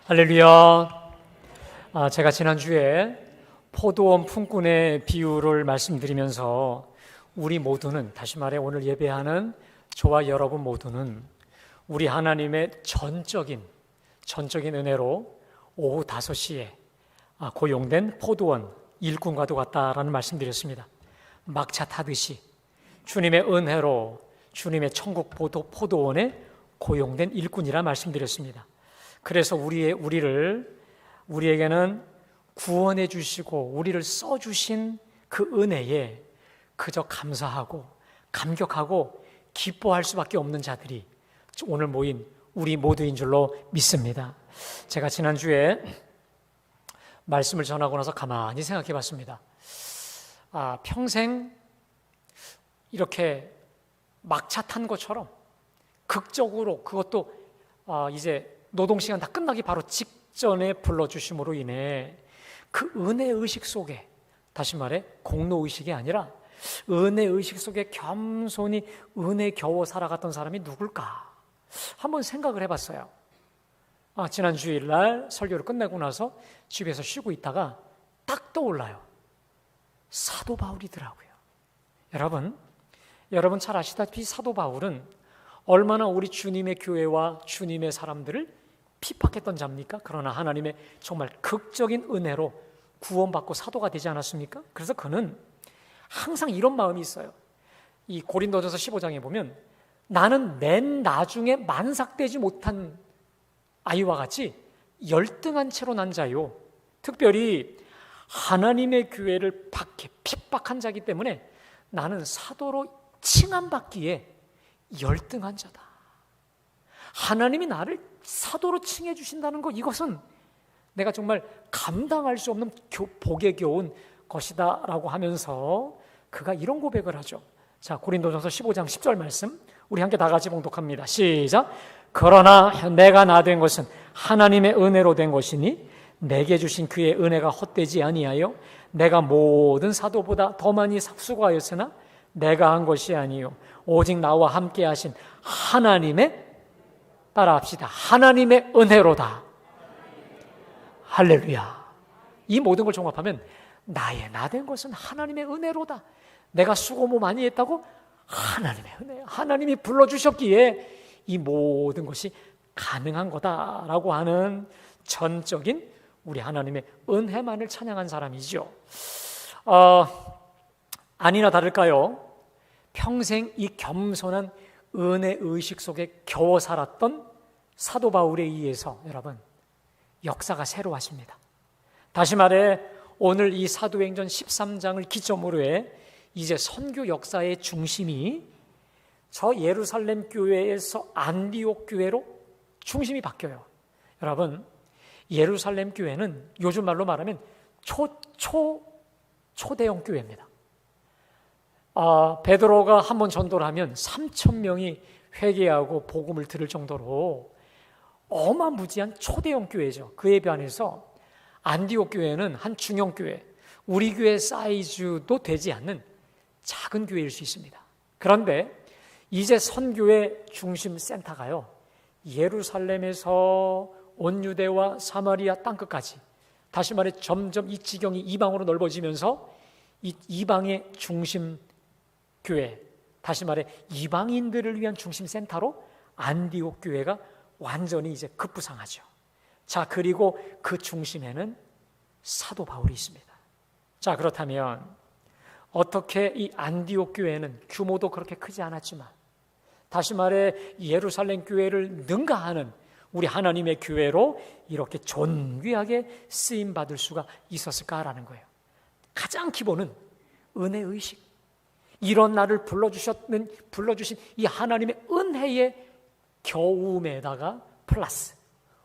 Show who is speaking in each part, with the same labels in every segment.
Speaker 1: 할렐루야. 제가 지난주에 포도원 품꾼의 비유를 말씀드리면서 우리 모두는, 다시 말해 오늘 예배하는 저와 여러분 모두는 우리 하나님의 전적인 은혜로 오후 5시에 고용된 포도원 일꾼과도 같다라는 말씀드렸습니다. 막차 타듯이 주님의 은혜로 주님의 천국 포도원에 고용된 일꾼이라 말씀드렸습니다. 그래서 우리에게는 구원해 주시고 우리를 써주신 그 은혜에 그저 감사하고 감격하고 기뻐할 수밖에 없는 자들이 오늘 모인 우리 모두인 줄로 믿습니다. 제가 지난주에 말씀을 전하고 나서 가만히 생각해 봤습니다. 평생 이렇게 막차 탄 것처럼 극적으로, 그것도 이제 노동시간 다 끝나기 바로 직전에 불러주심으로 인해 그 은혜의식 속에, 다시 말해 공로의식이 아니라 은혜의식 속에 겸손히 은혜 겨워 살아갔던 사람이 누굴까 한번 생각을 해봤어요. 지난 주일날 설교를 끝내고 나서 집에서 쉬고 있다가 딱 떠올라요. 사도 바울이더라고요. 여러분 잘 아시다시피 사도 바울은 얼마나 우리 주님의 교회와 주님의 사람들을 핍박했던 자입니까? 그러나 하나님의 정말 극적인 은혜로 구원받고 사도가 되지 않았습니까? 그래서 그는 항상 이런 마음이 있어요. 이 고린도전서 15장에 보면 나는 맨 나중에 만삭되지 못한 아이와 같이 열등한 채로 난 자요. 특별히 하나님의 교회를 핍박한 자이기 때문에 나는 사도로 칭함받기에 열등한 자다. 하나님이 나를 사도로 칭해 주신다는 것, 이것은 내가 정말 감당할 수 없는 복에 겨운 것이다 라고 하면서 그가 이런 고백을 하죠. 자, 고린도전서 15장 10절 말씀 우리 함께 다 같이 봉독합니다. 시작. 그러나 내가 나 된 것은 하나님의 은혜로 된 것이니 내게 주신 그의 은혜가 헛되지 아니하여 내가 모든 사도보다 더 많이 수고하였으나 내가 한 것이 아니요 오직 나와 함께 하신 하나님의, 따라합시다, 하나님의 은혜로다. 할렐루야. 이 모든 걸 종합하면 나 된 것은 하나님의 은혜로다. 내가 수고 많이 했다고? 하나님의 은혜, 하나님이 불러주셨기에 이 모든 것이 가능한 거다라고 하는 전적인 우리 하나님의 은혜만을 찬양한 사람이죠. 아니나 다를까요? 평생 이 겸손한 은혜의식 속에 겨워 살았던 사도 바울에 의해서 여러분 역사가 새로워집니다. 다시 말해 오늘 이 사도행전 13장을 기점으로 해 이제 선교 역사의 중심이 저 예루살렘 교회에서 안디옥 교회로 중심이 바뀌어요. 여러분, 예루살렘 교회는 요즘 말로 말하면 초대형 교회입니다. 베드로가 한번 전도를 하면 3,000명이 회개하고 복음을 들을 정도로 어마무지한 초대형 교회죠. 그에 비해서 안디옥 교회는 한 중형 교회, 우리 교회 사이즈도 되지 않는 작은 교회일 수 있습니다. 그런데 이제 선교의 중심 센터가요, 예루살렘에서 온 유대와 사마리아 땅끝까지, 다시 말해 점점 이 지경이 이방으로 넓어지면서 이 이방의 중심 교회, 다시 말해 이방인들을 위한 중심 센터로 안디옥 교회가 완전히 이제 급부상하죠. 자, 그리고 그 중심에는 사도 바울이 있습니다. 자, 그렇다면 어떻게 이 안디옥 교회는 규모도 그렇게 크지 않았지만, 다시 말해 예루살렘 교회를 능가하는 우리 하나님의 교회로 이렇게 존귀하게 쓰임받을 수가 있었을까라는 거예요. 가장 기본은 은혜의식, 이런 나를 불러주신 이 하나님의 은혜의 겨움에다가 플러스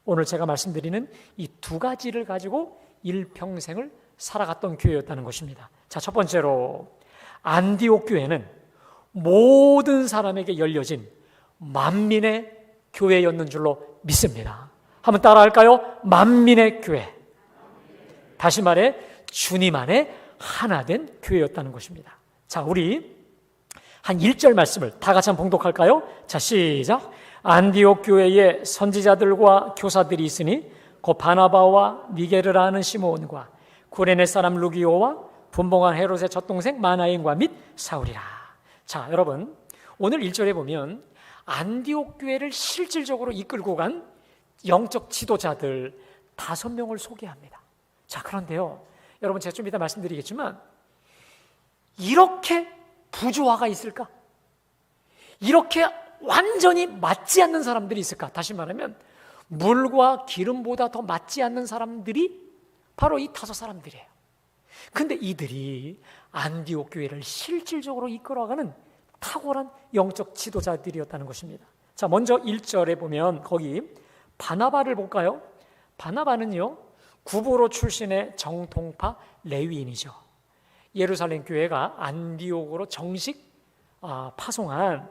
Speaker 1: 오늘 제가 말씀드리는 이 두 가지를 가지고 일평생을 살아갔던 교회였다는 것입니다. 자, 첫 번째로 안디옥 교회는 모든 사람에게 열려진 만민의 교회였는 줄로 믿습니다. 한번 따라할까요? 만민의 교회. 다시 말해 주님 안에 하나 된 교회였다는 것입니다. 자, 우리 한 1절 말씀을 다 같이 한번 봉독할까요? 자, 시작. 안디옥 교회에 선지자들과 교사들이 있으니 곧 바나바와 니게르라 하는 시므온과 구레네 사람 루기오와 분봉한 헤롯의 젖동생 마나엔과 및 사울이라. 자, 여러분, 오늘 1절에 보면 안디옥 교회를 실질적으로 이끌고 간 영적 지도자들 5명을 소개합니다. 자, 그런데요, 여러분, 제가 좀 이따 말씀드리겠지만 이렇게 부조화가 있을까? 이렇게 완전히 맞지 않는 사람들이 있을까? 다시 말하면 물과 기름보다 더 맞지 않는 사람들이 바로 이 5사람들이에요. 근데 이들이 안디옥 교회를 실질적으로 이끌어가는 탁월한 영적 지도자들이었다는 것입니다. 자, 먼저 1절에 보면 거기 바나바를 볼까요? 바나바는요, 구보로 출신의 정통파 레위인이죠. 예루살렘 교회가 안디옥으로 정식 파송한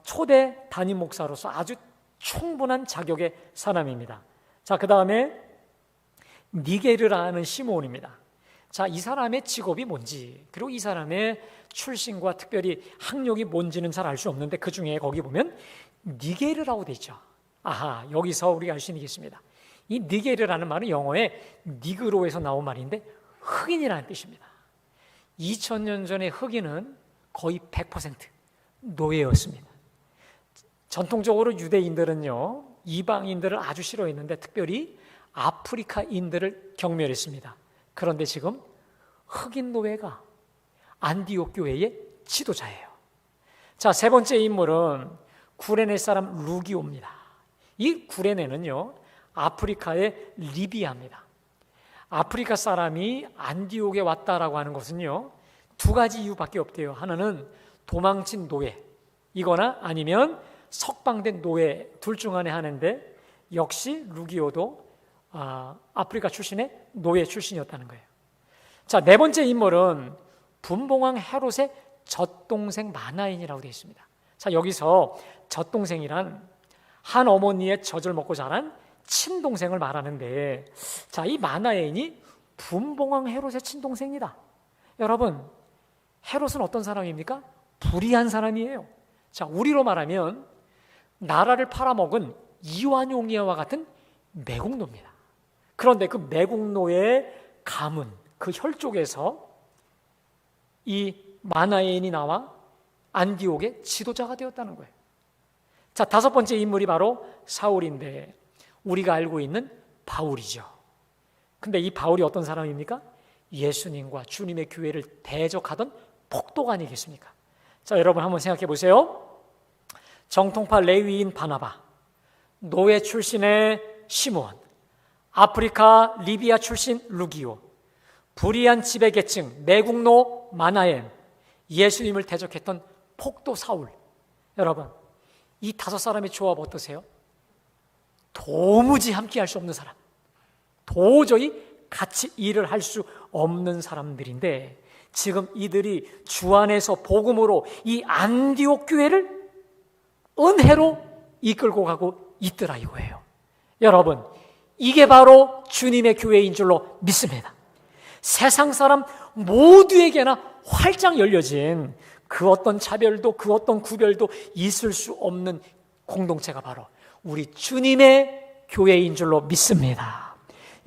Speaker 1: 초대 담임 목사로서 아주 충분한 자격의 사람입니다. 자, 그 다음에 니게르라는 시므온입니다. 자, 이 사람의 직업이 뭔지, 그리고 이 사람의 출신과 특별히 학력이 뭔지는 잘 알 수 없는데 그 중에 거기 보면 니게르라고 돼 있죠. 아하, 여기서 우리가 알 수 있겠습니다. 이 니게르라는 말은 영어의 니그로에서 나온 말인데 흑인이라는 뜻입니다. 2000년 전에 흑인은 거의 100% 노예였습니다. 전통적으로 유대인들은요, 이방인들을 아주 싫어했는데 특별히 아프리카인들을 경멸했습니다. 그런데 지금 흑인 노예가 안디옥 교회의 지도자예요. 자, 세 번째 인물은 구레네 사람 루기오입니다. 이 구레네는요, 아프리카의 리비아입니다. 아프리카 사람이 안디옥에 왔다라고 하는 것은요, 2가지 이유밖에 없대요. 하나는 도망친 노예, 이거나 아니면 석방된 노예, 둘 중 하나에 하는데 역시 루기오도 아프리카 출신의 노예 출신이었다는 거예요. 자, 네 번째 인물은 분봉왕 헤롯의 젖동생 마나엔이라고 되어 있습니다. 자, 여기서 젖동생이란 한 어머니의 젖을 먹고 자란 친동생을 말하는데, 자, 이 마나엔이 분봉왕 헤롯의 친동생이다. 여러분, 헤롯은 어떤 사람입니까? 불의한 사람이에요. 자, 우리로 말하면 나라를 팔아먹은 이완용이와 같은 매국노입니다. 그런데 그 매국노의 가문, 그 혈족에서 이 마나엔이 나와 안디옥의 지도자가 되었다는 거예요. 자, 5번째 인물이 바로 사울인데 우리가 알고 있는 바울이죠. 근데 이 바울이 어떤 사람입니까? 예수님과 주님의 교회를 대적하던 폭도가 아니겠습니까? 자, 여러분 한번 생각해 보세요. 정통파 레위인 바나바, 노예 출신의 시므온, 아프리카 리비아 출신 루기오, 불의한 지배계층 매국노 마나엔, 예수님을 대적했던 폭도 사울. 여러분, 이 5사람의 조합 어떠세요? 도무지 함께할 수 없는 사람, 도저히 같이 일을 할 수 없는 사람들인데 지금 이들이 주 안에서 복음으로 이 안디옥 교회를 은혜로 이끌고 가고 있더라 이거예요. 여러분, 이게 바로 주님의 교회인 줄로 믿습니다. 세상 사람 모두에게나 활짝 열려진 그 어떤 차별도 그 어떤 구별도 있을 수 없는 공동체가 바로 우리 주님의 교회인 줄로 믿습니다.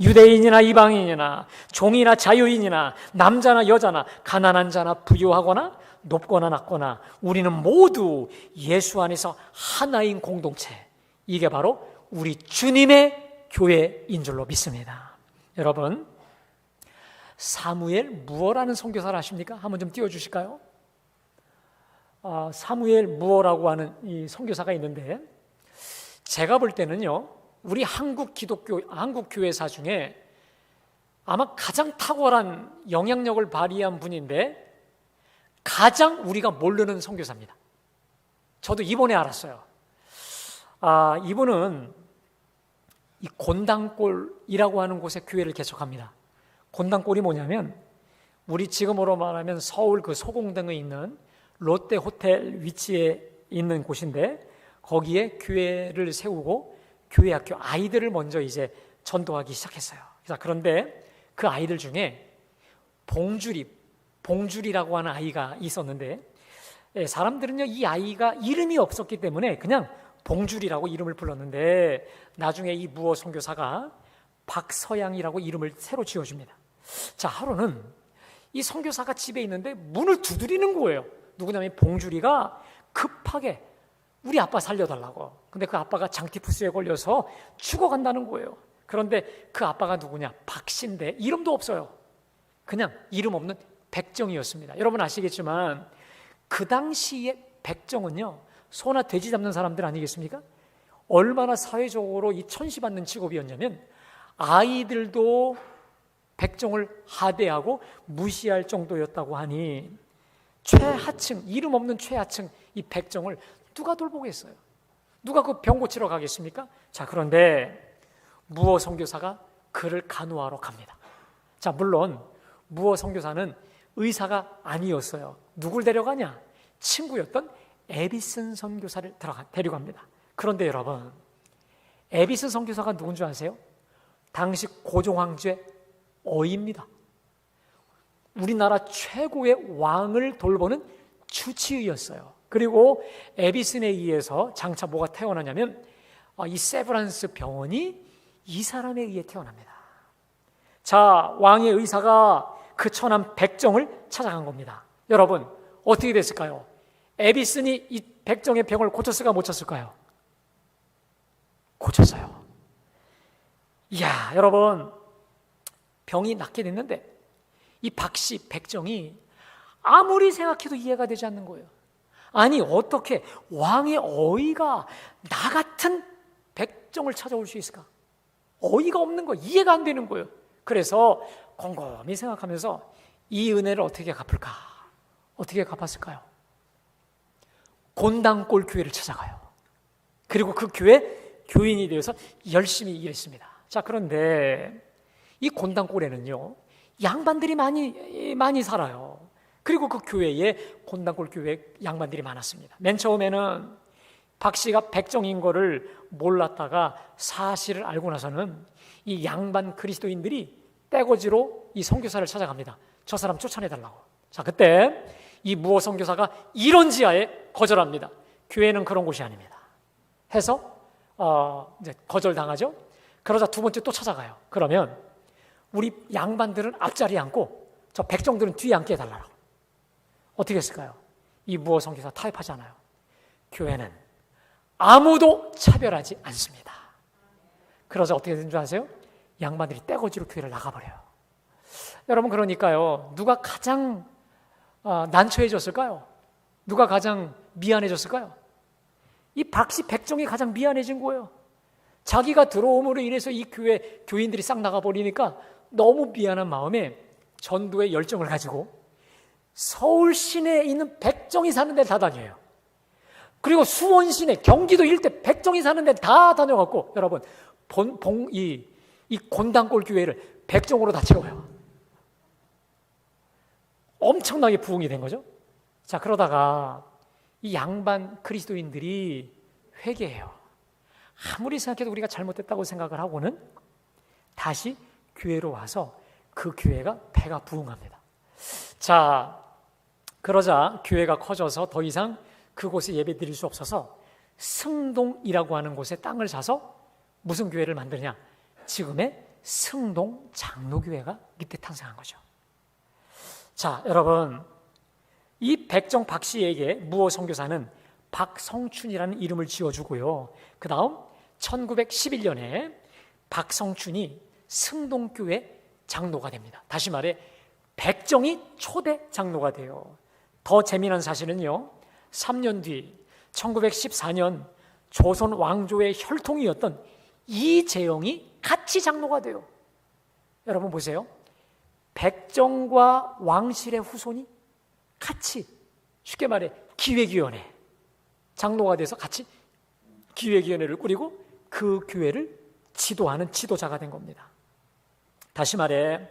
Speaker 1: 유대인이나 이방인이나 종이나 자유인이나 남자나 여자나 가난한 자나 부유하거나 높거나 낮거나 우리는 모두 예수 안에서 하나인 공동체, 이게 바로 우리 주님의 교회인 줄로 믿습니다. 여러분, 사무엘 무어라는 선교사를 아십니까? 한번 좀 띄워주실까요? 사무엘 무어라고 하는 이 선교사가 있는데 제가 볼 때는요, 우리 한국 교회사 중에 아마 가장 탁월한 영향력을 발휘한 분인데 가장 우리가 모르는 선교사입니다. 저도 이번에 알았어요. 이분은 이 곤당골이라고 하는 곳에 교회를 개척합니다. 곤당골이 뭐냐면 우리 지금으로 말하면 서울 그 소공동에 있는 롯데 호텔 위치에 있는 곳인데 거기에 교회를 세우고 교회 학교 아이들을 먼저 이제 전도하기 시작했어요. 자, 그런데 그 아이들 중에 봉주리라고 하는 아이가 있었는데 사람들은요, 이 아이가 이름이 없었기 때문에 그냥 봉주리라고 이름을 불렀는데 나중에 이 무어 선교사가 박서양이라고 이름을 새로 지어줍니다. 자, 하루는 이 선교사가 집에 있는데 문을 두드리는 거예요. 누구냐면 봉주리가 급하게 우리 아빠 살려달라고. 근데 그 아빠가 장티푸스에 걸려서 죽어간다는 거예요. 그런데 그 아빠가 누구냐? 박씨인데 이름도 없어요. 그냥 이름 없는 백정이었습니다. 여러분 아시겠지만 그 당시에 백정은요, 소나 돼지 잡는 사람들 아니겠습니까? 얼마나 사회적으로 이 천시받는 직업이었냐면 아이들도 백정을 하대하고 무시할 정도였다고 하니 최하층, 이름 없는 최하층 이 백정을 누가 돌보겠어요? 누가 그 병 고치러 가겠습니까? 자, 그런데 무어 선교사가 그를 간호하러 갑니다. 자, 물론 무어 선교사는 의사가 아니었어요. 누굴 데려가냐? 친구였던 에비슨 선교사를 데려갑니다. 그런데 여러분, 에비슨 선교사가 누군 줄 아세요? 당시 고종황제의 어이입니다. 우리나라 최고의 왕을 돌보는 주치의였어요. 그리고 에비슨에 의해서 장차 뭐가 태어나냐면 이 세브란스 병원이 이 사람에 의해 태어납니다. 자, 왕의 의사가 그 천한 백정을 찾아간 겁니다. 여러분, 어떻게 됐을까요? 에비슨이 이 백정의 병을 고쳤을까 못 쳤을까요? 고쳤어요. 이야, 여러분, 병이 낫게 됐는데 이 박씨 백정이 아무리 생각해도 이해가 되지 않는 거예요. 아니, 어떻게 왕의 어이가 나 같은 백정을 찾아올 수 있을까? 어이가 없는 거예요. 이해가 안 되는 거예요. 그래서 곰곰이 생각하면서 이 은혜를 어떻게 갚을까? 어떻게 갚았을까요? 곤당골 교회를 찾아가요. 그리고 그 교회 교인이 되어서 열심히 일했습니다. 자, 그런데 이 곤당골에는요, 양반들이 많이 살아요. 그리고 그 교회에 곤당골 교회에 양반들이 많았습니다. 맨 처음에는 박 씨가 백정인 거를 몰랐다가 사실을 알고 나서는 이 양반 그리스도인들이 떼거지로 이 선교사를 찾아갑니다. 저 사람 쫓아내달라고. 자, 그때 이 무어 선교사가 이런 지하에 거절합니다. 교회는 그런 곳이 아닙니다. 해서 이제 거절당하죠. 그러자 두 번째 또 찾아가요. 그러면 우리 양반들은 앞자리에 앉고 저 백정들은 뒤에 앉게 해달라고. 어떻게 했을까요? 이 무어 선교사 타협하지 않아요. 교회는 아무도 차별하지 않습니다. 그러자 어떻게 된 줄 아세요? 양반들이 떼거지로 교회를 나가버려요. 여러분, 그러니까요, 누가 가장 난처해졌을까요? 누가 가장 미안해졌을까요? 이 박씨 백정이 가장 미안해진 거예요. 자기가 들어옴으로 인해서 이 교회 교인들이 싹 나가버리니까 너무 미안한 마음에 전도의 열정을 가지고 서울 시내에 있는 백정이 사는 데를 다 다녀요. 그리고 수원 시내, 경기도 일대 백정이 사는 데를 다 다녀갖고 여러분, 이 곤당골 교회를 백정으로 다 채워요. 엄청나게 부흥이 된 거죠. 자, 그러다가 이 양반 그리스도인들이 회개해요. 아무리 생각해도 우리가 잘못됐다고 생각을 하고는 다시 교회로 와서 그 교회가 배가 부흥합니다. 자, 그러자 교회가 커져서 더 이상 그곳에 예배 드릴 수 없어서 승동이라고 하는 곳에 땅을 사서 무슨 교회를 만드냐? 지금의 승동 장로교회가 밑에 탄생한 거죠. 자, 여러분, 이 백정 박 씨에게 무어 선교사는 박성춘이라는 이름을 지어주고요. 그 다음 1911년에 박성춘이 승동교회 장로가 됩니다. 다시 말해 백정이 초대 장로가 돼요. 더 재미난 사실은요, 3년 뒤 1914년 조선 왕조의 혈통이었던 이재영이 같이 장로가 돼요. 여러분 보세요. 백정과 왕실의 후손이 같이, 쉽게 말해 기획위원회 장로가 돼서 같이 기획위원회를 꾸리고 그 교회를 지도하는 지도자가 된 겁니다. 다시 말해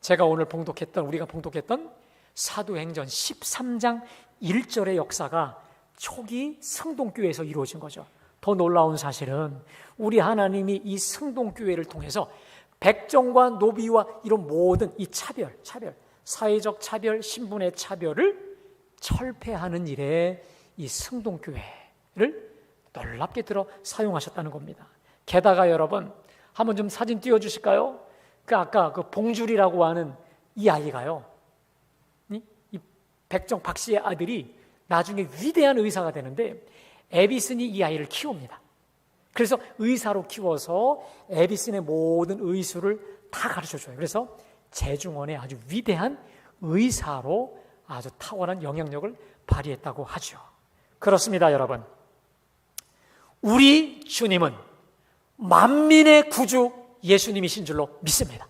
Speaker 1: 제가 오늘 우리가 봉독했던 사도행전 13장 1절의 역사가 초기 승동교회에서 이루어진 거죠. 더 놀라운 사실은 우리 하나님이 이 승동교회를 통해서 백정과 노비와 이런 모든 이 차별, 사회적 차별, 신분의 차별을 철폐하는 일에 이 승동교회를 놀랍게 들어 사용하셨다는 겁니다. 게다가 여러분, 한번 좀 사진 띄워주실까요? 아까 그 봉줄이라고 하는 이 아이가요, 이 백정 박 씨의 아들이 나중에 위대한 의사가 되는데 에디슨이 이 아이를 키웁니다. 그래서 의사로 키워서 에디슨의 모든 의술을 다 가르쳐줘요. 그래서 제중원의 아주 위대한 의사로 아주 탁월한 영향력을 발휘했다고 하죠. 그렇습니다, 여러분. 우리 주님은 만민의 구주 예수님이신 줄로 믿습니다.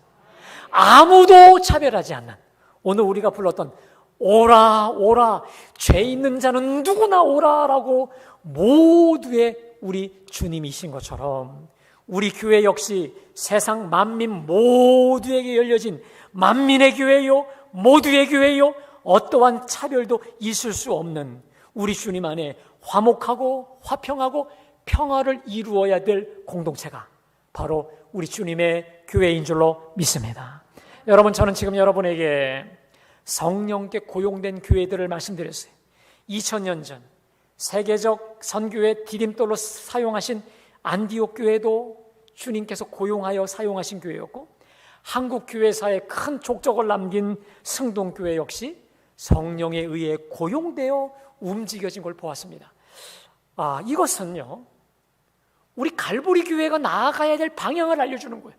Speaker 1: 아무도 차별하지 않는, 오늘 우리가 불렀던 오라 오라, 죄 있는 자는 누구나 오라라고 모두의 우리 주님이신 것처럼 우리 교회 역시 세상 만민 모두에게 열려진 만민의 교회요, 모두의 교회요, 어떠한 차별도 있을 수 없는 우리 주님 안에 화목하고 화평하고 평화를 이루어야 될 공동체가 바로 우리 주님의 교회인 줄로 믿습니다. 여러분, 저는 지금 여러분에게 성령께 고용된 교회들을 말씀드렸어요. 2000년 전 세계적 선교의 디딤돌로 사용하신 안디옥 교회도 주님께서 고용하여 사용하신 교회였고, 한국 교회사에 큰 족적을 남긴 승동교회 역시 성령에 의해 고용되어 움직여진 걸 보았습니다. 이것은요, 우리 갈보리 교회가 나아가야 될 방향을 알려주는 거예요.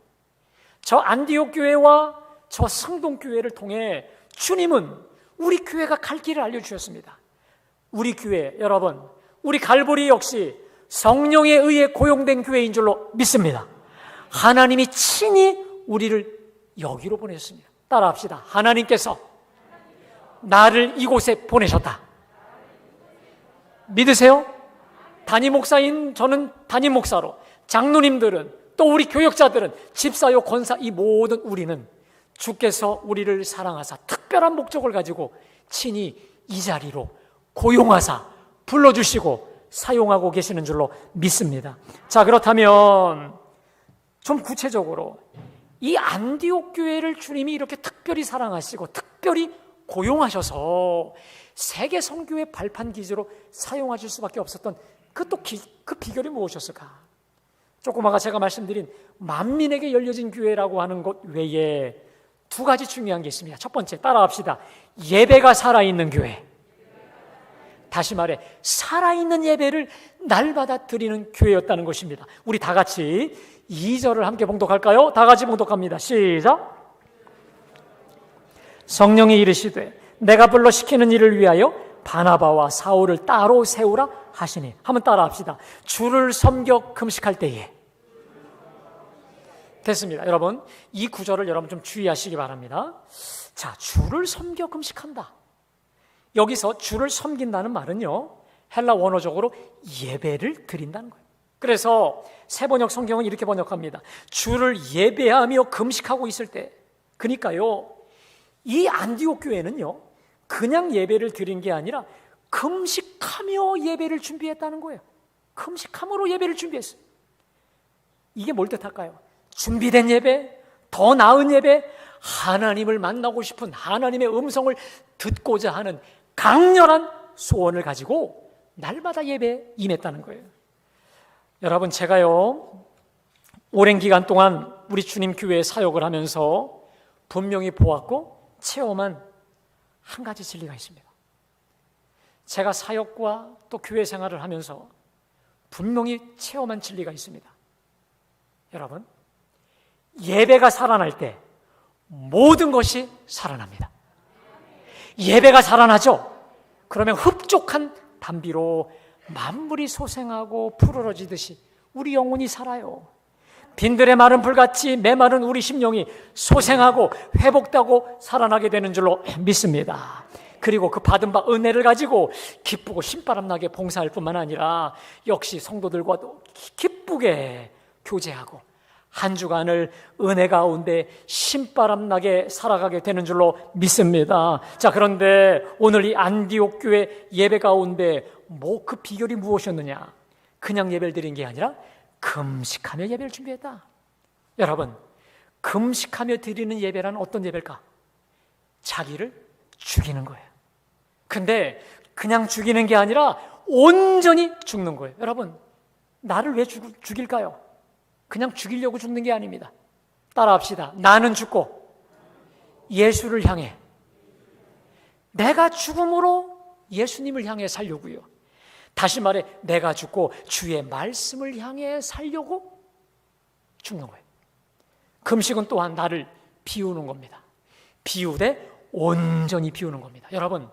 Speaker 1: 저 안디옥 교회와 저 승동 교회를 통해 주님은 우리 교회가 갈 길을 알려주셨습니다. 우리 교회, 여러분, 우리 갈보리 역시 성령에 의해 고용된 교회인 줄로 믿습니다. 하나님이 친히 우리를 여기로 보내셨습니다. 따라합시다. 하나님께서 나를 이곳에 보내셨다. 믿으세요? 담임 목사인 저는 담임 목사로, 장로님들은, 또 우리 교역자들은, 집사요, 권사, 이 모든 우리는 주께서 우리를 사랑하사 특별한 목적을 가지고 친히 이 자리로 고용하사 불러주시고 사용하고 계시는 줄로 믿습니다. 자, 그렇다면 좀 구체적으로 이 안디옥 교회를 주님이 이렇게 특별히 사랑하시고 특별히 고용하셔서 세계 선교의 발판 기지로 사용하실 수밖에 없었던 그 비결이 무엇이었을까? 조금 아까 제가 말씀드린 만민에게 열려진 교회라고 하는 것 외에 두 가지 중요한 게 있습니다. 첫 번째, 따라합시다. 예배가 살아있는 교회. 다시 말해, 살아있는 예배를 날마다 드리는 교회였다는 것입니다. 우리 다 같이 2절을 함께 봉독할까요? 다 같이 봉독합니다. 시작. 성령이 이르시되 내가 불러 시키는 일을 위하여 바나바와 사울을 따로 세우라 하시니. 한번 따라합시다. 주를 섬겨 금식할 때에. 됐습니다. 여러분, 이 구절을 여러분 좀 주의하시기 바랍니다. 자, 주를 섬겨 금식한다. 여기서 주를 섬긴다는 말은요, 헬라 원어적으로 예배를 드린다는 거예요. 그래서 새번역 성경은 이렇게 번역합니다. 주를 예배하며 금식하고 있을 때. 그러니까요, 이 안디옥 교회는요, 그냥 예배를 드린 게 아니라 금식하며 예배를 준비했다는 거예요. 금식함으로 예배를 준비했어요. 이게 뭘 뜻할까요? 준비된 예배, 더 나은 예배, 하나님을 만나고 싶은 하나님의 음성을 듣고자 하는 강렬한 소원을 가지고 날마다 예배에 임했다는 거예요. 여러분, 제가요, 오랜 기간 동안 우리 주님 교회에 사역을 하면서 분명히 보았고 체험한 한 가지 진리가 있습니다. 제가 사역과 또 교회 생활을 하면서 분명히 체험한 진리가 있습니다. 여러분, 예배가 살아날 때 모든 것이 살아납니다. 예배가 살아나죠? 그러면 흡족한 담비로 만물이 소생하고 푸르러지듯이 우리 영혼이 살아요. 빈들의 마른 불같이 메마른 우리 심령이 소생하고 회복되고 살아나게 되는 줄로 믿습니다. 그리고 그 받은 바 은혜를 가지고 기쁘고 신바람나게 봉사할 뿐만 아니라 역시 성도들과도 기쁘게 교제하고 한 주간을 은혜 가운데 신바람나게 살아가게 되는 줄로 믿습니다. 자, 그런데 오늘 이 안디옥 교회 예배 가운데 그 비결이 무엇이었느냐? 그냥 예배를 드린 게 아니라 금식하며 예배를 준비했다. 여러분, 금식하며 드리는 예배란 어떤 예배일까? 자기를 죽이는 거예요. 근데 그냥 죽이는 게 아니라 온전히 죽는 거예요. 여러분, 나를 왜 죽일까요? 그냥 죽이려고 죽는 게 아닙니다. 따라합시다. 나는 죽고 예수를 향해, 내가 죽음으로 예수님을 향해 살려고요. 다시 말해, 내가 죽고 주의 말씀을 향해 살려고 죽는 거예요. 금식은 또한 나를 비우는 겁니다. 비우되 온전히 비우는 겁니다. 여러분,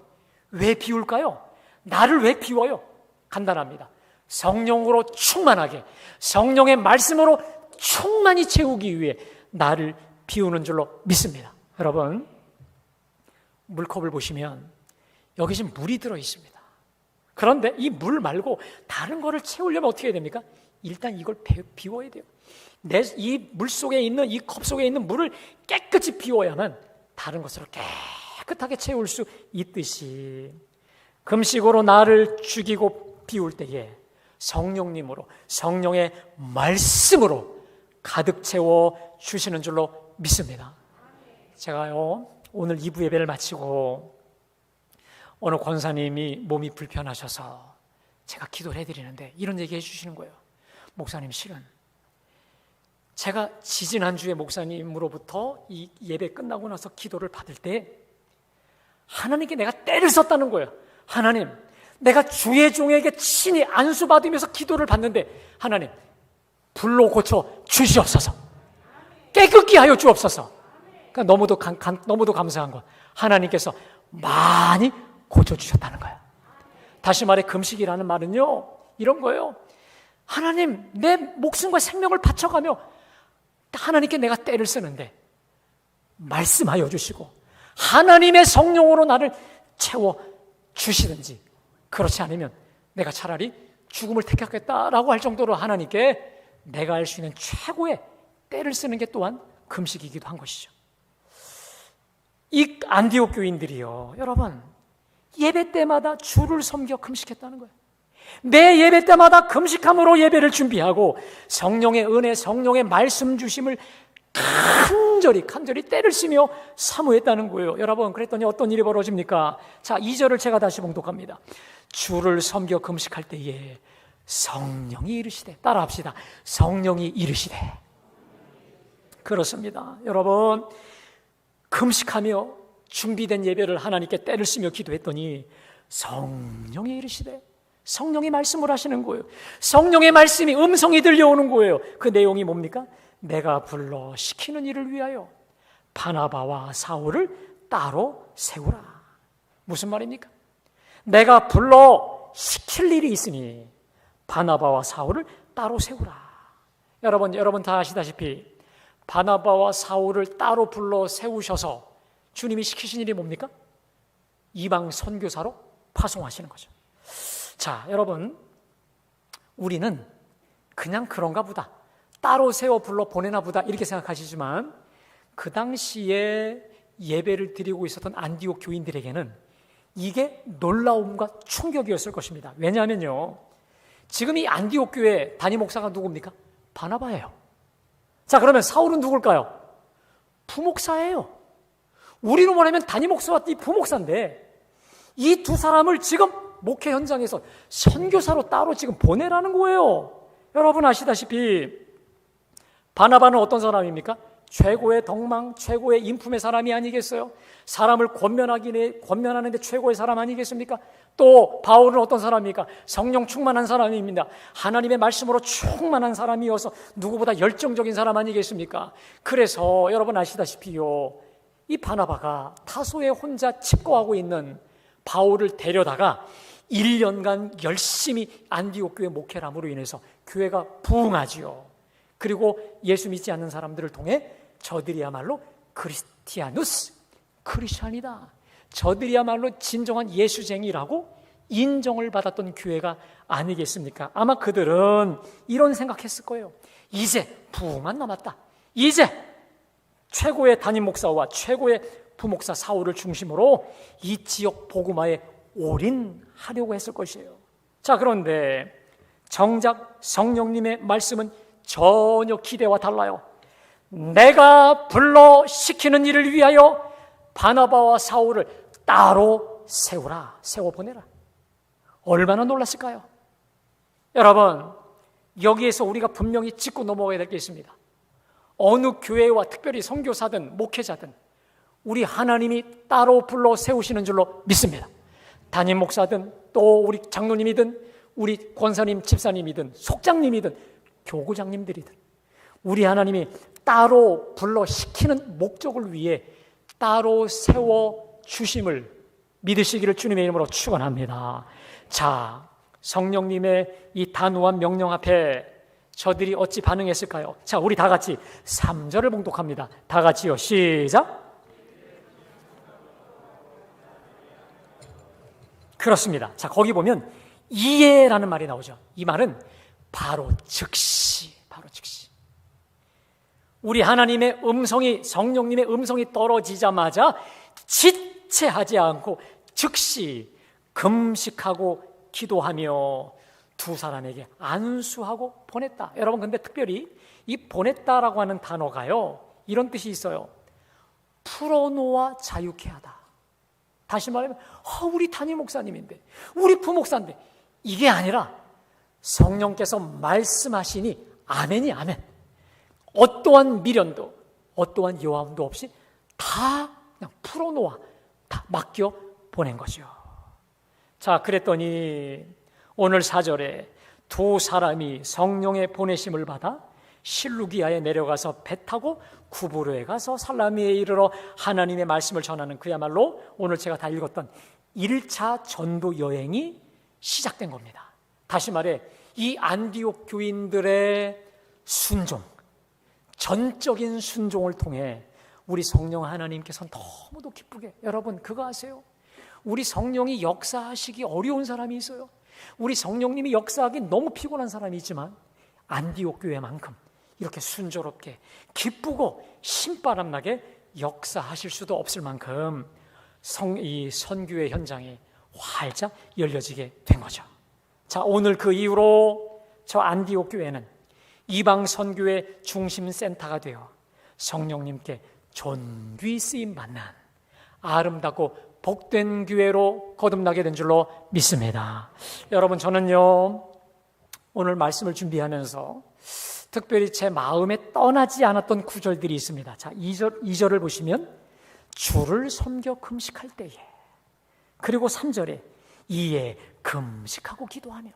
Speaker 1: 왜 비울까요? 나를 왜 비워요? 간단합니다. 성령으로 충만하게, 성령의 말씀으로 충만히 채우기 위해 나를 비우는 줄로 믿습니다. 여러분, 물컵을 보시면 여기 지금 물이 들어 있습니다. 그런데 이 물 말고 다른 거를 채우려면 어떻게 해야 됩니까? 일단 이걸 비워야 돼요. 이 물 속에 있는, 이 컵 속에 있는 물을 깨끗이 비워야만 다른 것으로 깨끗하게 채울 수 있듯이, 금식으로 나를 죽이고 비울 때에 성령님으로, 성령의 말씀으로 가득 채워 주시는 줄로 믿습니다. 제가요, 오늘 2부 예배를 마치고 어느 권사님이 몸이 불편하셔서 제가 기도를 해드리는데 이런 얘기 해주시는 거예요. 목사님, 실은 제가 지지난주에 목사님으로부터 이 예배 끝나고 나서 기도를 받을 때 하나님께 내가 때를 썼다는 거예요. 하나님, 내가 주의 종에게 친히 안수받으면서 기도를 받는데 하나님, 불로 고쳐 주시옵소서. 깨끗게 하여 주옵소서. 그러니까 너무도 감사한 건 하나님께서 많이 고쳐주셨다는 거예요. 다시 말해, 금식이라는 말은요, 이런 거예요. 하나님, 내 목숨과 생명을 바쳐가며 하나님께 내가 때를 쓰는데 말씀하여 주시고 하나님의 성령으로 나를 채워 주시든지, 그렇지 않으면 내가 차라리 죽음을 택하겠다라고 할 정도로 하나님께 내가 할 수 있는 최고의 때를 쓰는 게 또한 금식이기도 한 것이죠. 이 안디옥 교인들이요, 여러분, 예배 때마다 주를 섬겨 금식했다는 거예요. 매 예배 때마다 금식함으로 예배를 준비하고 성령의 은혜, 성령의 말씀 주심을 간절히 때를 쓰며 사모했다는 거예요. 여러분, 그랬더니 어떤 일이 벌어집니까? 자, 2절을 제가 다시 봉독합니다. 주를 섬겨 금식할 때에 성령이 이르시되, 따라합시다. 성령이 이르시되. 그렇습니다. 여러분, 금식하며 준비된 예배를 하나님께 때를 쓰며 기도했더니 성령이 이르시되, 성령이 말씀을 하시는 거예요. 성령의 말씀이, 음성이 들려오는 거예요. 그 내용이 뭡니까? 내가 불러 시키는 일을 위하여 바나바와 사울을 따로 세우라. 무슨 말입니까? 내가 불러 시킬 일이 있으니 바나바와 사울을 따로 세우라. 여러분 다 아시다시피 바나바와 사울을 따로 불러 세우셔서 주님이 시키신 일이 뭡니까? 이방 선교사로 파송하시는 거죠. 자, 여러분, 우리는 그냥 그런가 보다, 따로 세워 불러 보내나 보다 이렇게 생각하시지만 그 당시에 예배를 드리고 있었던 안디옥 교인들에게는 이게 놀라움과 충격이었을 것입니다. 왜냐하면요, 지금 이 안디옥 교회 담임 목사가 누굽니까? 바나바예요. 자, 그러면 사울은 누굴까요? 부목사예요. 우리로 말하면 담임 목사와 이 부목사인데 이 두 사람을 지금 목회 현장에서 선교사로 따로 지금 보내라는 거예요. 여러분 아시다시피 바나바는 어떤 사람입니까? 최고의 덕망, 최고의 인품의 사람이 아니겠어요? 사람을 권면하는데 최고의 사람 아니겠습니까? 또 바울은 어떤 사람입니까? 성령 충만한 사람입니다. 하나님의 말씀으로 충만한 사람이어서 누구보다 열정적인 사람 아니겠습니까? 그래서 여러분 아시다시피요, 이 바나바가 타소에 혼자 칩거하고 있는 바울을 데려다가 1년간 열심히 안디옥 교회 목회를 함으로 인해서 교회가 부흥하지요. 그리고 예수 믿지 않는 사람들을 통해 저들이야말로 크리스티아누스, 크리스찬이다, 저들이야말로 진정한 예수쟁이라고 인정을 받았던 교회가 아니겠습니까? 아마 그들은 이런 생각했을 거예요. 이제 부흥만 남았다. 이제 최고의 담임 목사와 최고의 부목사 사울을 중심으로 이 지역 복음화에 올인하려고 했을 것이에요. 자, 그런데 정작 성령님의 말씀은 전혀 기대와 달라요. 내가 불러 시키는 일을 위하여 바나바와 사울을 따로 세우라, 세워보내라. 얼마나 놀랐을까요? 여러분, 여기에서 우리가 분명히 짚고 넘어가야 될 게 있습니다. 어느 교회와 특별히 선교사든 목회자든 우리 하나님이 따로 불러 세우시는 줄로 믿습니다. 담임 목사든 또 우리 장로님이든 우리 권사님, 집사님이든 속장님이든 교구장님들이든 우리 하나님이 따로 불러 시키는 목적을 위해 따로 세워 주심을 믿으시기를 주님의 이름으로 축원합니다. 자, 성령님의 이 단호한 명령 앞에 저들이 어찌 반응했을까요? 자, 우리 다 같이 3절을 봉독합니다. 다 같이요. 시작. 그렇습니다. 자, 거기 보면 이에라는 말이 나오죠. 이 말은 바로 즉시. 우리 하나님의 음성이, 성령님의 음성이 떨어지자마자 지체하지 않고 즉시 금식하고 기도하며 두 사람에게 안수하고 보냈다. 여러분, 근데 특별히 이 보냈다라고 하는 단어가요, 이런 뜻이 있어요. 풀어놓아 자유케 하다. 다시 말하면 우리 담임 목사님인데, 우리 부목사인데, 이게 아니라 성령께서 말씀하시니 아멘이 아멘. 어떠한 미련도 어떠한 요함도 없이 다 그냥 풀어놓아 다 맡겨 보낸 거죠. 자, 그랬더니 오늘 4절에 두 사람이 성령의 보내심을 받아 실루기아에 내려가서 배 타고 구브로에 가서 살라미에 이르러 하나님의 말씀을 전하는, 그야말로 오늘 제가 다 읽었던 1차 전도 여행이 시작된 겁니다. 다시 말해 이 안디옥 교인들의 순종, 전적인 순종을 통해 우리 성령 하나님께서는 너무도 기쁘게, 여러분 그거 아세요? 우리 성령이 역사하시기 어려운 사람이 있어요. 우리 성령님이 역사하기 너무 피곤한 사람이 있지만 안디옥 교회만큼 이렇게 순조롭게 기쁘고 신바람나게 역사하실 수도 없을 만큼 이 선교의 현장이 활짝 열려지게 된 거죠. 자, 오늘 그 이후로 저 안디옥 교회는 이방 선교의 중심 센터가 되어 성령님께 존귀 쓰임 받는 아름답고 복된 교회로 거듭나게 된 줄로 믿습니다. 여러분, 저는요 오늘 말씀을 준비하면서 특별히 제 마음에 떠나지 않았던 구절들이 있습니다. 자, 2절을 보시면 주를 섬겨 금식할 때에, 그리고 3절에 이에 금식하고 기도하며.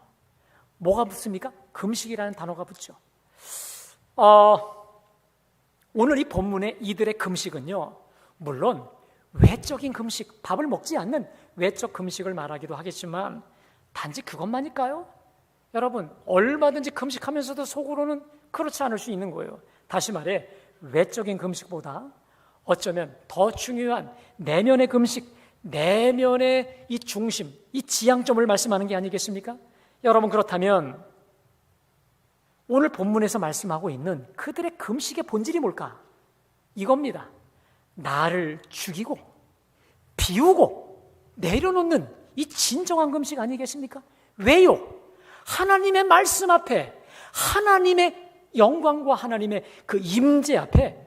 Speaker 1: 뭐가 붙습니까? 금식이라는 단어가 붙죠. 오늘 이 본문의 이들의 금식은요, 물론 외적인 금식, 밥을 먹지 않는 외적 금식을 말하기도 하겠지만 단지 그것만일까요? 여러분, 얼마든지 금식하면서도 속으로는 그렇지 않을 수 있는 거예요. 다시 말해 외적인 금식보다 어쩌면 더 중요한 내면의 금식, 내면의 이 중심, 이 지향점을 말씀하는 게 아니겠습니까? 여러분, 그렇다면 오늘 본문에서 말씀하고 있는 그들의 금식의 본질이 뭘까? 이겁니다. 나를 죽이고 비우고 내려놓는 이 진정한 금식 아니겠습니까? 왜요? 하나님의 말씀 앞에, 하나님의 영광과 하나님의 그 임재 앞에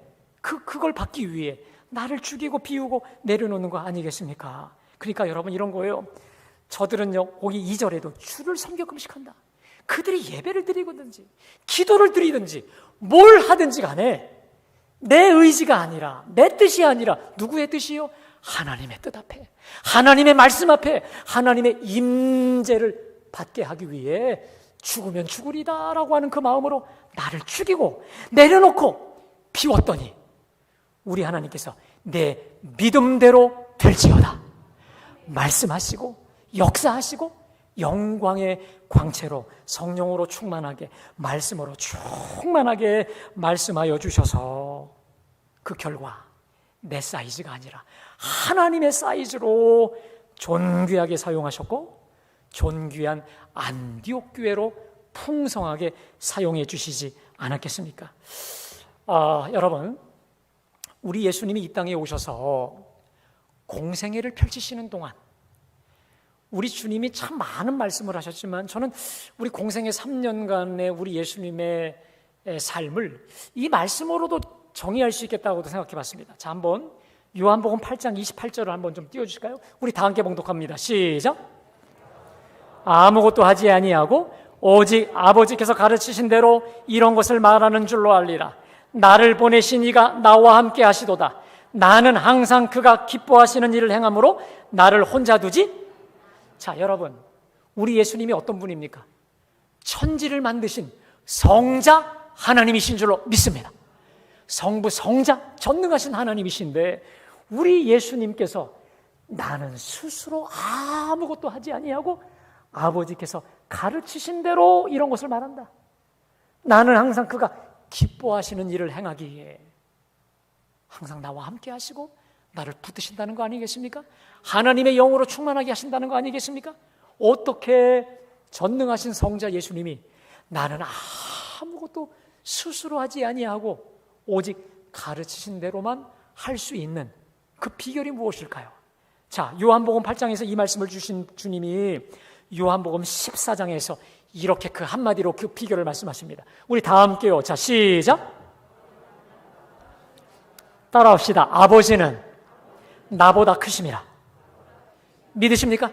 Speaker 1: 그걸 받기 위해 나를 죽이고 비우고 내려놓는 거 아니겠습니까? 그러니까 여러분, 이런 거예요. 저들은요, 거기 2절에도 주를 섬겨 금식한다. 그들이 예배를 드리든지 기도를 드리든지 뭘 하든지 간에 내 의지가 아니라, 내 뜻이 아니라 누구의 뜻이요? 하나님의 뜻 앞에, 하나님의 말씀 앞에 하나님의 임재를 받게 하기 위해 죽으면 죽으리다 라고 하는 그 마음으로 나를 죽이고 내려놓고 비웠더니 우리 하나님께서 내 믿음대로 될지어다 말씀하시고 역사하시고 영광의 광채로 성령으로 충만하게, 말씀으로 충만하게 말씀하여 주셔서 그 결과 내 사이즈가 아니라 하나님의 사이즈로 존귀하게 사용하셨고 존귀한 안디옥 교회로 풍성하게 사용해 주시지 않았겠습니까? 여러분, 우리 예수님이 이 땅에 오셔서 공생애를 펼치시는 동안 우리 주님이 참 많은 말씀을 하셨지만 저는 우리 공생애 3년간의 우리 예수님의 삶을 이 말씀으로도 정의할 수 있겠다고도 생각해 봤습니다. 자, 한번 요한복음 8장 28절을 한번 좀 띄워주실까요? 우리 다 함께 봉독합니다. 시작. 아무것도 하지 아니하고 오직 아버지께서 가르치신 대로 이런 것을 말하는 줄로 알리라. 나를 보내신 이가 나와 함께 하시도다. 나는 항상 그가 기뻐하시는 일을 행함으로 나를 혼자 두지. 자, 여러분, 우리 예수님이 어떤 분입니까? 천지를 만드신 성자 하나님이신 줄로 믿습니다. 성부, 성자, 전능하신 하나님이신데 우리 예수님께서 나는 스스로 아무것도 하지 아니하고 아버지께서 가르치신 대로 이런 것을 말한다. 나는 항상 그가 기뻐하시는 일을 행하기에 항상 나와 함께 하시고 나를 붙드신다는 거 아니겠습니까? 하나님의 영으로 충만하게 하신다는 거 아니겠습니까? 어떻게 전능하신 성자 예수님이 나는 아무것도 스스로 하지 아니하고 오직 가르치신 대로만 할 수 있는 그 비결이 무엇일까요? 자, 요한복음 8장에서 이 말씀을 주신 주님이 요한복음 14장에서 이렇게 그 한마디로 그 비결을 말씀하십니다. 우리 다 함께요. 자, 시작. 따라합시다. 아버지는 나보다 크심이라. 믿으십니까?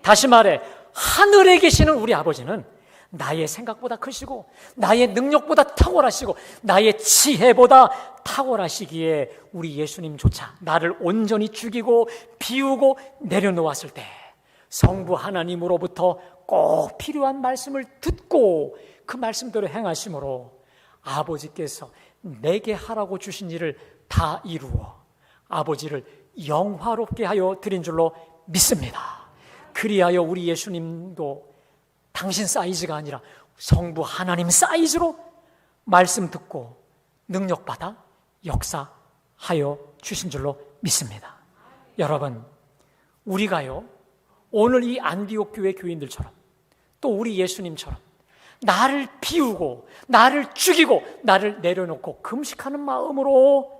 Speaker 1: 다시 말해, 하늘에 계시는 우리 아버지는 나의 생각보다 크시고 나의 능력보다 탁월하시고 나의 지혜보다 탁월하시기에 우리 예수님조차 나를 온전히 죽이고 비우고 내려놓았을 때 성부 하나님으로부터 꼭 필요한 말씀을 듣고 그 말씀대로 행하심으로 아버지께서 내게 하라고 주신 일을 다 이루어 아버지를 영화롭게 하여 드린 줄로 믿습니다. 그리하여 우리 예수님도 당신 사이즈가 아니라 성부 하나님 사이즈로 말씀 듣고 능력받아 역사하여 주신 줄로 믿습니다. 여러분, 우리가요 오늘 이 안디옥 교회 교인들처럼 또 우리 예수님처럼 나를 비우고 나를 죽이고 나를 내려놓고 금식하는 마음으로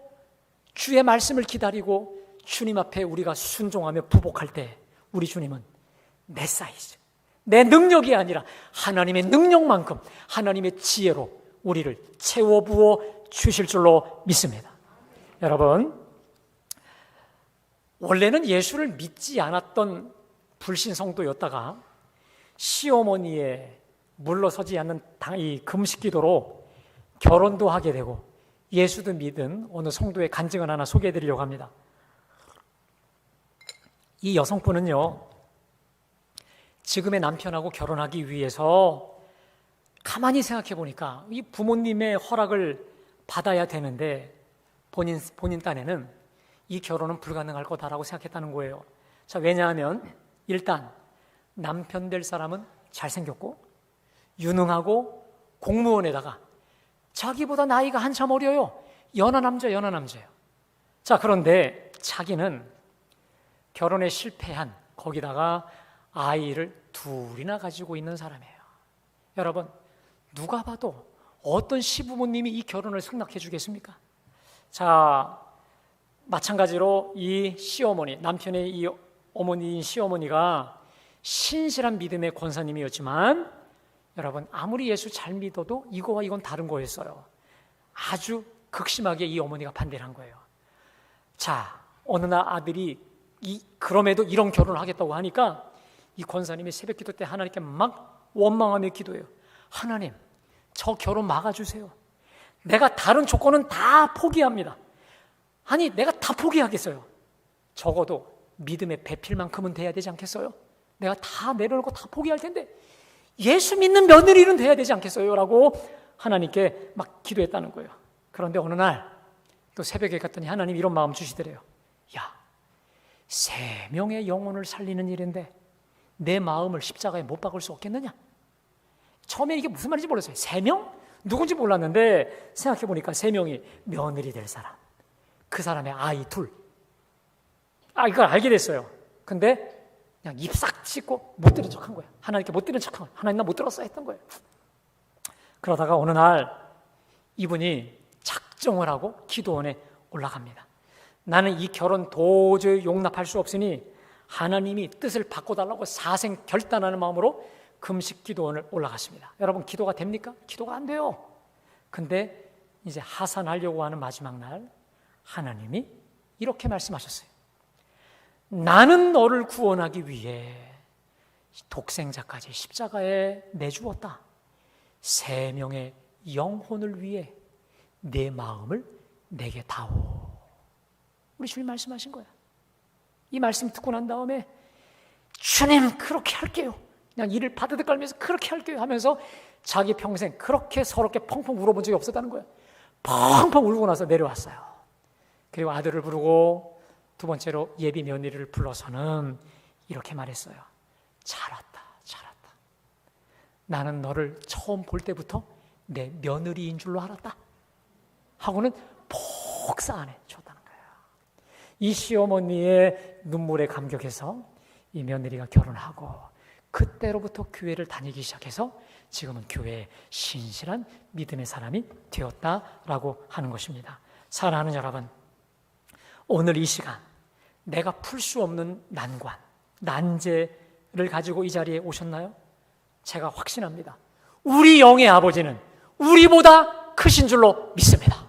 Speaker 1: 주의 말씀을 기다리고 주님 앞에 우리가 순종하며 부복할 때 우리 주님은 내 사이즈, 내 능력이 아니라 하나님의 능력만큼 하나님의 지혜로 우리를 채워 부어 주실 줄로 믿습니다. 여러분, 원래는 예수를 믿지 않았던 불신성도였다가 시어머니의 물러서지 않는 이 금식기도로 결혼도 하게 되고 예수도 믿은 어느 성도의 간증을 하나 소개해드리려고 합니다. 이 여성분은요, 지금의 남편하고 결혼하기 위해서 가만히 생각해 보니까 이 부모님의 허락을 받아야 되는데 본인 딴에는 이 결혼은 불가능할 거다라고 생각했다는 거예요. 자, 왜냐하면 일단 남편 될 사람은 잘생겼고 유능하고 공무원에다가 자기보다 나이가 한참 어려요. 연하 남자예요. 자, 그런데 자기는 결혼에 실패한 거기다가 아이를 둘이나 가지고 있는 사람이에요. 여러분, 누가 봐도 어떤 시부모님이 이 결혼을 승낙해 주겠습니까? 자, 마찬가지로 이 시어머니, 남편의 이 어머니인 시어머니가 신실한 믿음의 권사님이었지만 여러분, 아무리 예수 잘 믿어도 이거와 이건 다른 거였어요. 아주 극심하게 이 어머니가 반대를 한 거예요. 자, 어느 날 아들이 그럼에도 이런 결혼을 하겠다고 하니까 이 권사님이 새벽 기도 때 하나님께 막 원망하며 기도해요. 하나님, 저 결혼 막아주세요. 내가 다른 조건은 다 포기합니다. 아니, 내가 다 포기하겠어요. 적어도 믿음의 배필만큼은 돼야 되지 않겠어요? 내가 다 내려놓고 다 포기할 텐데 예수 믿는 며느리는 돼야 되지 않겠어요? 라고 하나님께 막 기도했다는 거예요. 그런데 어느 날 또 새벽에 갔더니 하나님 이런 마음 주시더래요. 야, 3명의 영혼을 살리는 일인데 내 마음을 십자가에 못 박을 수 없겠느냐? 처음에 이게 무슨 말인지 몰랐어요. 3명? 누군지 몰랐는데 생각해보니까 3명이 며느리 될 사람, 그 사람의 아이 둘. 이걸 알게 됐어요. 근데 그냥 입 싹 찢고 못 들은 척한 거예요. 하나님께 못 들은 척한 거예요. 하나님 나 못 들었어 했던 거예요. 그러다가 어느 날 이분이 작정을 하고 기도원에 올라갑니다. 나는 이 결혼 도저히 용납할 수 없으니 하나님이 뜻을 바꿔달라고 사생 결단하는 마음으로 금식 기도원을 올라갔습니다. 여러분, 기도가 됩니까? 기도가 안 돼요. 근데 이제 하산하려고 하는 마지막 날 하나님이 이렇게 말씀하셨어요. 나는 너를 구원하기 위해 독생자까지 십자가에 내주었다. 3명의 영혼을 위해 내 마음을 내게 다오. 우리 주님 말씀하신 거야. 이 말씀 듣고 난 다음에 주님 그렇게 할게요. 그냥 이를 바드득 깔면서 그렇게 할게요 하면서 자기 평생 그렇게 서럽게 펑펑 울어본 적이 없었다는 거예요. 펑펑 울고 나서 내려왔어요. 그리고 아들을 부르고 두 번째로 예비 며느리를 불러서는 이렇게 말했어요. 잘 왔다, 잘 왔다. 나는 너를 처음 볼 때부터 내 며느리인 줄로 알았다 하고는 복사 안에 줬다는 거예요. 이 시어머니의 눈물에 감격해서 이 며느리가 결혼하고 그때로부터 교회를 다니기 시작해서 지금은 교회의 신실한 믿음의 사람이 되었다라고 하는 것입니다. 사랑하는 여러분, 오늘 이 시간 내가 풀 수 없는 난관, 난제를 가지고 이 자리에 오셨나요? 제가 확신합니다. 우리 영의 아버지는 우리보다 크신 줄로 믿습니다.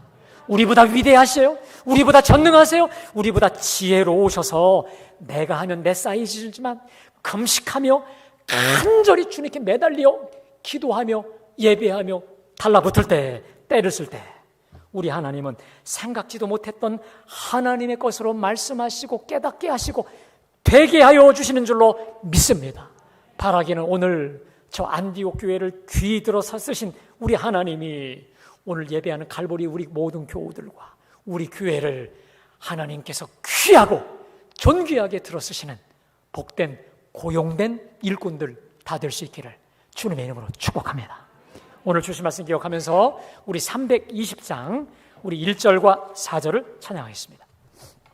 Speaker 1: 우리보다 위대하세요. 우리보다 전능하세요. 우리보다 지혜로우셔서 내가 하면 내 사이즈지만 금식하며 간절히 주님께 매달려 기도하며 예배하며 달라붙을 때, 때를 쓸 때 우리 하나님은 생각지도 못했던 하나님의 것으로 말씀하시고 깨닫게 하시고 되게 하여 주시는 줄로 믿습니다. 바라기는 오늘 저 안디옥 교회를 귀 들어서 쓰신 우리 하나님이 오늘 예배하는 갈보리 우리 모든 교우들과 우리 교회를 하나님께서 귀하고 존귀하게 들어쓰시는 복된 고용된 일꾼들 다 될 수 있기를 주님의 이름으로 축복합니다. 오늘 주신 말씀 기억하면서 우리 320장 우리 1절과 4절을 찬양하겠습니다.